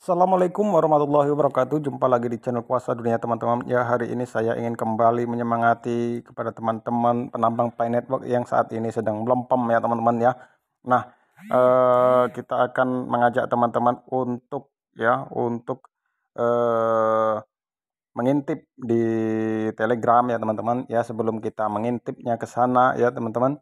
Assalamualaikum warahmatullahi wabarakatuh. Jumpa lagi di channel Kuasa Dunia teman-teman. Ya, hari ini saya ingin kembali menyemangati kepada teman-teman penambang Pi Network yang saat ini sedang melempem ya teman-teman ya. Nah, kita akan mengajak teman-teman untuk mengintip di Telegram ya teman-teman ya. Sebelum kita mengintipnya ke sana ya teman-teman,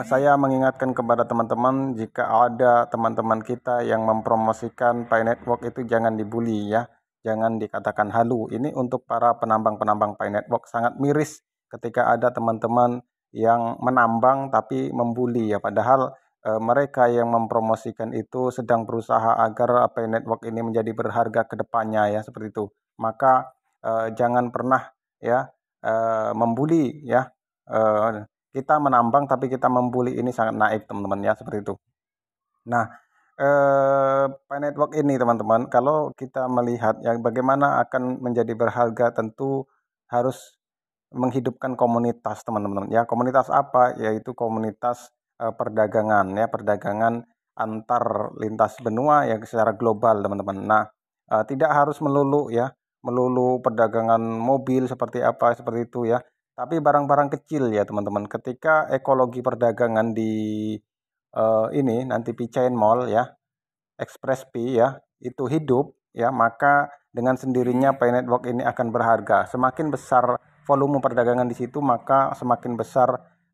saya mengingatkan kepada teman-teman, jika ada teman-teman kita yang mempromosikan Pi Network itu jangan dibully ya, jangan dikatakan halu. Ini untuk para penambang-penambang Pi Network, sangat miris ketika ada teman-teman yang menambang tapi membuli ya, padahal mereka yang mempromosikan itu sedang berusaha agar Pi Network ini menjadi berharga ke depannya ya, seperti itu. Maka jangan pernah ya membuli ya. Kita menambang tapi kita membuli, ini sangat naif teman-teman ya, seperti itu. Nah, Pi Network ini teman-teman, kalau kita melihat yang bagaimana akan menjadi berharga, tentu harus menghidupkan komunitas teman-teman ya. Komunitas apa? Yaitu komunitas perdagangan ya, perdagangan antar lintas benua ya, secara global teman-teman. Nah, tidak harus melulu perdagangan mobil seperti apa, seperti itu ya, tapi barang-barang kecil ya teman-teman. Ketika ekologi perdagangan di ini nanti P-Chain Mall ya, Express P ya, itu hidup ya, maka dengan sendirinya Pi Network ini akan berharga. Semakin besar volume perdagangan di situ, maka semakin besar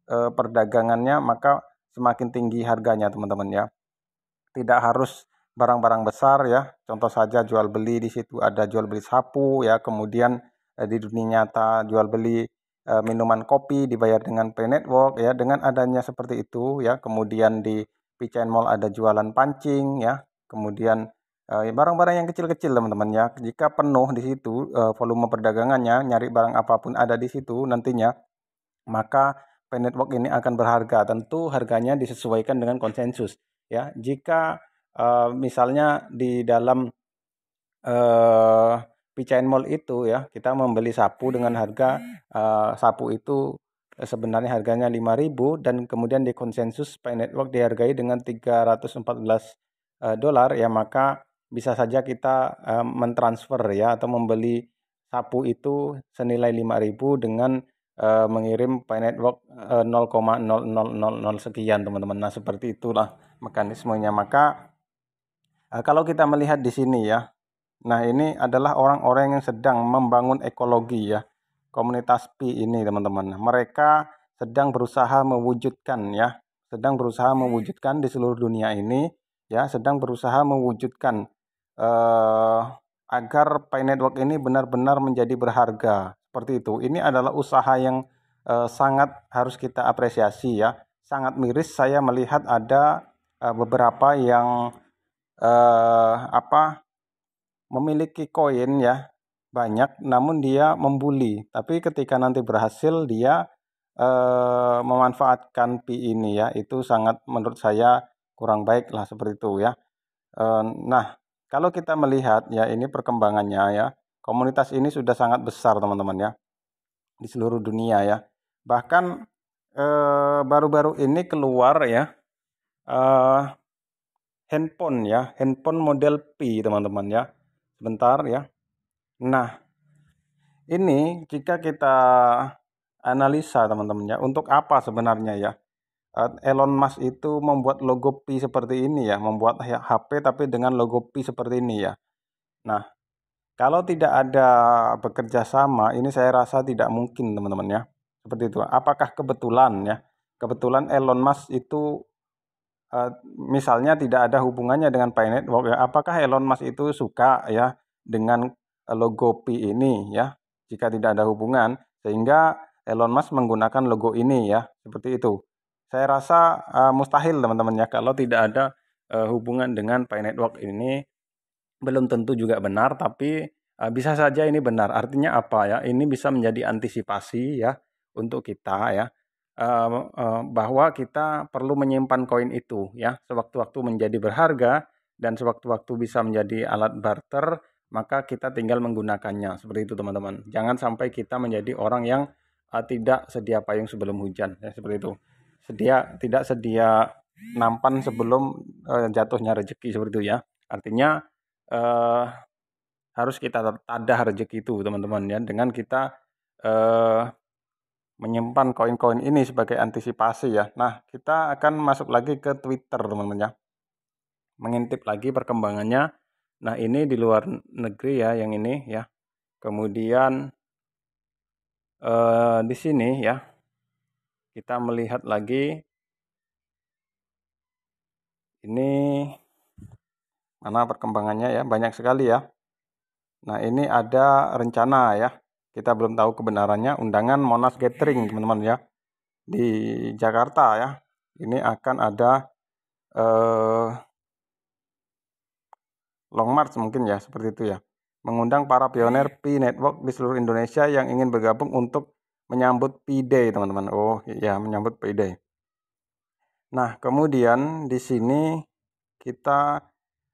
perdagangannya, maka semakin tinggi harganya teman-teman ya. Tidak harus barang-barang besar ya. Contoh saja jual beli, di situ ada jual beli sapu ya, kemudian di dunia nyata jual beli minuman kopi dibayar dengan Pi Network ya. Dengan adanya seperti itu ya, kemudian di P-Chain Mall ada jualan pancing ya, kemudian barang-barang yang kecil-kecil teman-teman ya. Jika penuh di situ volume perdagangannya, nyari barang apapun ada di situ nantinya, maka Pi Network ini akan berharga. Tentu harganya disesuaikan dengan konsensus ya. Jika misalnya di dalam P-Chain Mall itu ya, kita membeli sapu dengan harga sapu itu sebenarnya harganya 5.000, dan kemudian di konsensus Pi Network dihargai dengan 314 dolar ya, maka bisa saja kita mentransfer ya, atau membeli sapu itu senilai 5.000 dengan mengirim Pi Network 0,0000 sekian teman-teman. Nah, seperti itulah mekanismenya. Maka kalau kita melihat di sini ya, nah ini adalah orang-orang yang sedang membangun ekologi ya, komunitas Pi ini teman-teman. Mereka sedang berusaha mewujudkan ya, sedang berusaha mewujudkan di seluruh dunia ini ya, sedang berusaha mewujudkan agar Pi Network ini benar-benar menjadi berharga, seperti itu. Ini adalah usaha yang sangat harus kita apresiasi ya. Sangat miris saya melihat ada beberapa yang memiliki koin ya banyak, namun dia membuli. Tapi ketika nanti berhasil, dia memanfaatkan Pi ini ya, itu sangat menurut saya kurang baik lah, seperti itu ya. Nah, kalau kita melihat ya, ini perkembangannya ya, komunitas ini sudah sangat besar teman-teman ya, di seluruh dunia ya. Bahkan baru-baru ini keluar ya handphone model Pi teman-teman ya. Sebentar ya. Nah, ini jika kita analisa teman-teman ya, untuk apa sebenarnya ya Elon Musk itu membuat logo Pi seperti ini ya, membuat HP tapi dengan logo Pi seperti ini ya. Nah, kalau tidak ada bekerja sama, ini saya rasa tidak mungkin teman-teman ya, seperti itu. Apakah kebetulan ya, kebetulan Elon Musk itu misalnya tidak ada hubungannya dengan Pi Network ya, apakah Elon Musk itu suka ya dengan logo Pi ini ya, jika tidak ada hubungan, sehingga Elon Musk menggunakan logo ini ya, seperti itu. Saya rasa mustahil teman-teman ya, kalau tidak ada hubungan dengan Pi Network ini. Belum tentu juga benar, tapi bisa saja ini benar. Artinya apa ya, ini bisa menjadi antisipasi ya untuk kita ya, bahwa kita perlu menyimpan koin itu ya, sewaktu-waktu menjadi berharga dan sewaktu-waktu bisa menjadi alat barter, maka kita tinggal menggunakannya, seperti itu teman-teman. Jangan sampai kita menjadi orang yang tidak sedia payung sebelum hujan ya, seperti itu. Tidak sedia nampan sebelum jatuhnya rezeki, seperti itu ya. Artinya eh, harus kita tadah rezeki itu teman-teman ya, dengan kita eh, menyimpan koin-koin ini sebagai antisipasi ya. Nah, kita akan masuk lagi ke Twitter teman-teman ya, mengintip lagi perkembangannya. Nah, ini di luar negeri ya yang ini ya. Kemudian di sini ya kita melihat lagi ini mana perkembangannya ya, banyak sekali ya. Nah, ini ada rencana ya. Kita belum tahu kebenarannya, undangan Monas Gathering teman-teman ya di Jakarta ya. Ini akan ada eh, Long March mungkin ya, seperti itu ya. Mengundang para pionir Pi Network di seluruh Indonesia yang ingin bergabung untuk menyambut Pi Day, teman-teman. Oh iya, menyambut Pi Day. Nah, kemudian di sini kita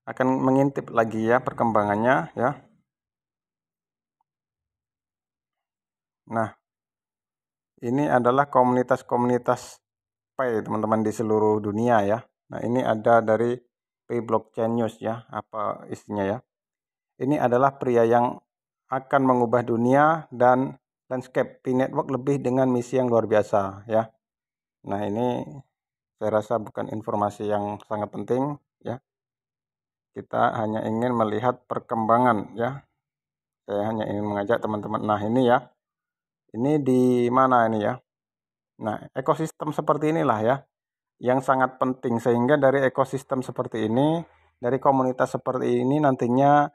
akan mengintip lagi ya perkembangannya ya. Nah, ini adalah komunitas-komunitas Pi teman-teman di seluruh dunia ya. Nah, ini ada dari Pi Blockchain News ya, apa isinya ya. Ini adalah pria yang akan mengubah dunia dan landscape Pi Network lebih dengan misi yang luar biasa ya. Nah, ini saya rasa bukan informasi yang sangat penting ya. Kita hanya ingin melihat perkembangan ya. Saya hanya ingin mengajak teman-teman. Nah, ini ya. Ini di mana ini ya? Nah, ekosistem seperti inilah ya yang sangat penting, sehingga dari ekosistem seperti ini, dari komunitas seperti ini nantinya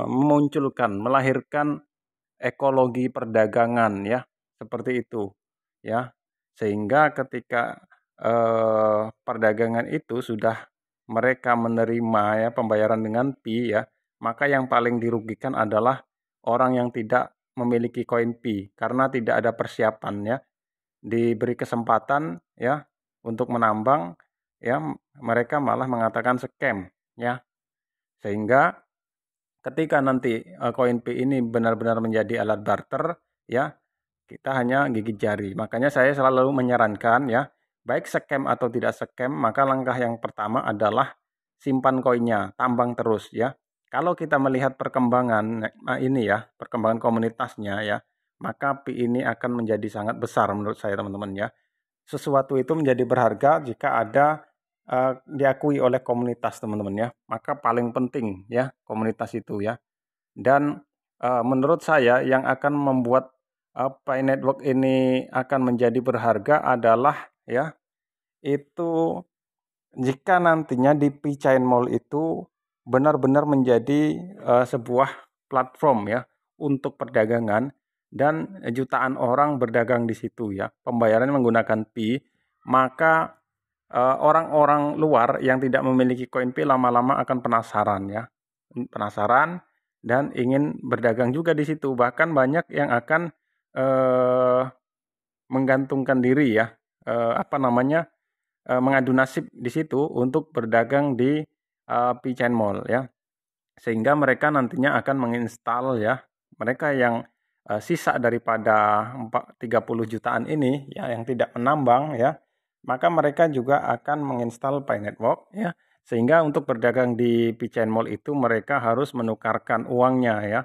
memunculkan, melahirkan ekologi perdagangan ya, seperti itu ya. Sehingga ketika perdagangan itu sudah mereka menerima ya pembayaran dengan Pi ya, maka yang paling dirugikan adalah orang yang tidak memiliki koin Pi karena tidak ada persiapan ya, diberi kesempatan ya untuk menambang ya, mereka malah mengatakan scam ya. Sehingga ketika nanti koin P ini benar-benar menjadi alat barter ya, kita hanya gigit jari. Makanya saya selalu menyarankan ya, baik scam atau tidak scam, maka langkah yang pertama adalah simpan koinnya, tambang terus ya. Kalau kita melihat perkembangan ini ya, perkembangan komunitasnya ya, maka Pi ini akan menjadi sangat besar menurut saya teman-teman ya. Sesuatu itu menjadi berharga jika ada diakui oleh komunitas teman-teman ya. Maka paling penting ya komunitas itu ya. Dan menurut saya yang akan membuat Pi Network ini akan menjadi berharga adalah ya itu jika nantinya di Pi Chain Mall itu benar-benar menjadi sebuah platform ya untuk perdagangan, dan jutaan orang berdagang di situ ya. Pembayaran menggunakan Pi, maka orang-orang luar yang tidak memiliki koin Pi lama-lama akan penasaran ya. Penasaran dan ingin berdagang juga di situ. Bahkan banyak yang akan menggantungkan diri ya, mengadu nasib di situ untuk berdagang di P-Chain Mall ya. Sehingga mereka nantinya akan menginstal ya, mereka yang sisa daripada 30 jutaan ini ya yang tidak menambang ya, maka mereka juga akan menginstal Pi Network ya. Sehingga untuk berdagang di P-Chain Mall itu mereka harus menukarkan uangnya ya,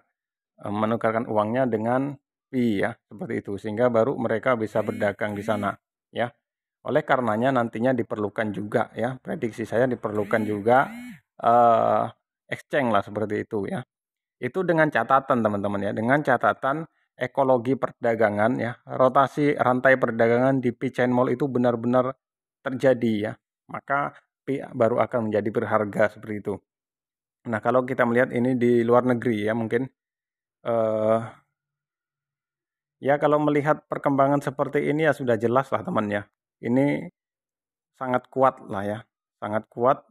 menukarkan uangnya dengan Pi ya, seperti itu. Sehingga baru mereka bisa berdagang di sana ya. Oleh karenanya nantinya diperlukan juga ya, prediksi saya diperlukan juga exchange lah seperti itu ya. Itu dengan catatan teman-teman ya, dengan catatan ekologi perdagangan ya, rotasi rantai perdagangan di P-Chain Mall itu benar-benar terjadi ya. Maka Pi baru akan menjadi berharga seperti itu. Nah, kalau kita melihat ini di luar negeri ya, mungkin ya kalau melihat perkembangan seperti ini ya sudah jelas lah teman ya. Ini sangat kuat lah ya, sangat kuat.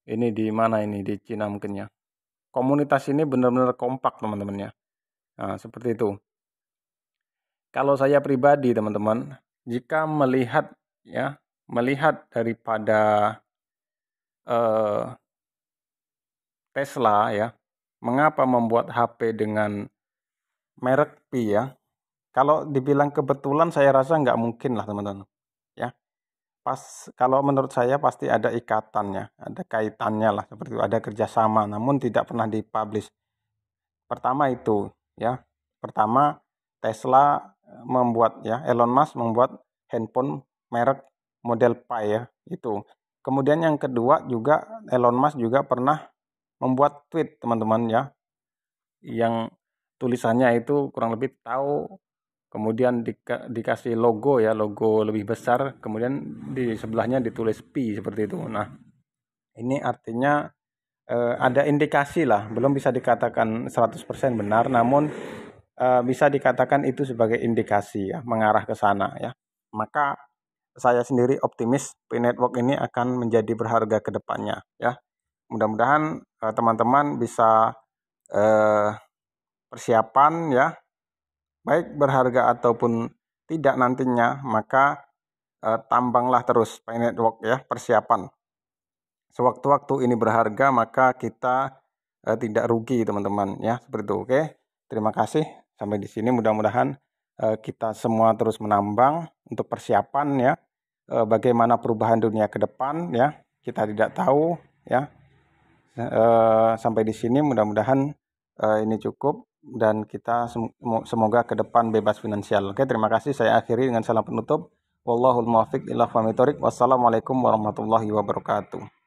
Ini di mana ini, di Cina mungkin ya. Komunitas ini benar-benar kompak teman-teman ya. Nah, seperti itu. Kalau saya pribadi teman-teman, jika melihat ya, melihat daripada Tesla ya, mengapa membuat HP dengan merek Pi ya? Kalau dibilang kebetulan saya rasa nggak mungkin lah teman-teman. Ya, kalau menurut saya pasti ada ikatannya, ada kaitannya lah seperti itu, ada kerjasama, namun tidak pernah dipublish. Pertama itu ya, pertama Tesla membuat ya, Elon Musk membuat handphone merek model Pi ya itu. Kemudian yang kedua juga Elon Musk juga pernah membuat tweet teman-teman ya, yang tulisannya itu kurang lebih tahu, kemudian dikasih logo ya, logo lebih besar, kemudian di sebelahnya ditulis Pi seperti itu. Nah, ini artinya ada indikasi lah, belum bisa dikatakan 100% benar, namun bisa dikatakan itu sebagai indikasi ya, mengarah ke sana ya. Maka saya sendiri optimis Pi Network ini akan menjadi berharga ke depannya ya. Mudah-mudahan teman-teman bisa persiapan ya, baik berharga ataupun tidak nantinya, maka tambanglah terus Pi Network ya, persiapan. Sewaktu-waktu ini berharga, maka kita tidak rugi teman-teman ya, seperti itu. Oke, terima kasih sampai di sini. Mudah-mudahan kita semua terus menambang untuk persiapan ya, bagaimana perubahan dunia ke depan ya, kita tidak tahu ya. Sampai di sini mudah-mudahan ini cukup, dan kita semoga ke depan bebas finansial. Oke, terima kasih. Saya akhiri dengan salam penutup. Wallahul muwaffiq ila aqwamit thoriq. Wassalamualaikum warahmatullahi wabarakatuh.